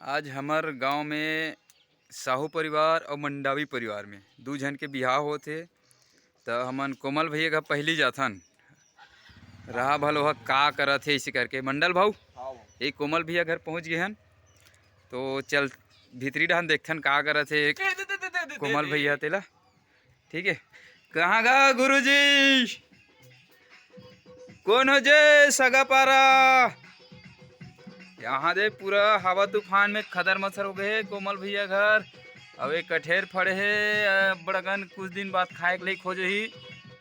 आज हमार गांव में साहू परिवार और मंडावी परिवार में दू जन के बिहाव होथे। तो हमन कोमल भैया का पहली जाथन रहा भलो ह का करत हे इसी करके मंडल भाऊ ये कोमल भैया घर पहुंच गए हन। तो चल भीतरी डहन देखथन का करत हे कोमल भैया तेला। ठीक है, कहाँ गा गुरुजी? कौन हो जे सगा पारा? यहाँ दे पूरा हवा तूफान में खदर मच्छर हो गए कोमल भैया घर। अब एक कठेर फड़े है बड़गन कुछ दिन बाद खाए के लिए खोजे ही।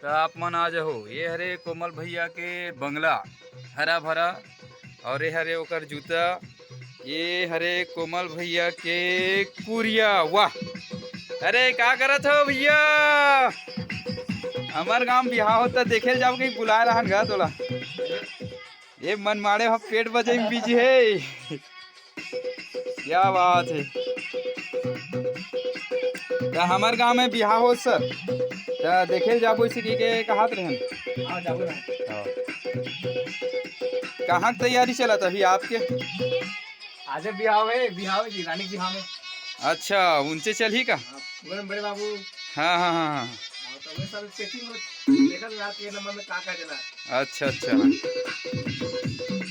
तो आप मन आ जाओ। ये हरे कोमल भैया के बंगला हरा भरा और ये हरे ओकर जूता। ये हरे कोमल भैया के कुरिया। वाह, अरे का करत हो भैया? हमार गांव बिहाव होता देखे जाओ कहीं बुला रहा गा तोला। ये मन मारे हम पेट बजे बीजी है। क्या बात है। तो हमार गांव में बिहाव हो सर, तो देखे जाबो इसी के कहात रहन। हाँ जाबो ना। हाँ। कहाँ की तैयारी चलत अभी आपके? आज बिहाव है जी रानी के बिहाव में। अच्छा, उनसे चल ही का? हाँ, पूरे बड़े बाबू। हाँ हाँ हाँ हाँ। तो मैं सब चेकिंग में देखा रात के नंबर में का देना। अच्छा अच्छा,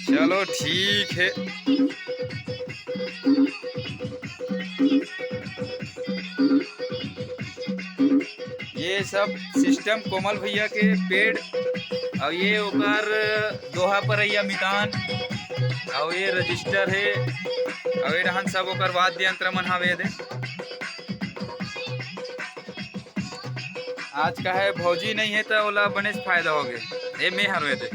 चलो ठीक है। ये सब सिस्टम कोमल भैया के पेड़ और ये ओकर दोहा पर मितान और ये रजिस्टर है और ये रहन सब ओकर वाद्य यंत्र मन हवे दे। आज का है भौजी नहीं है तो ओला बने फायदा हो गए। ये में हरवे दे।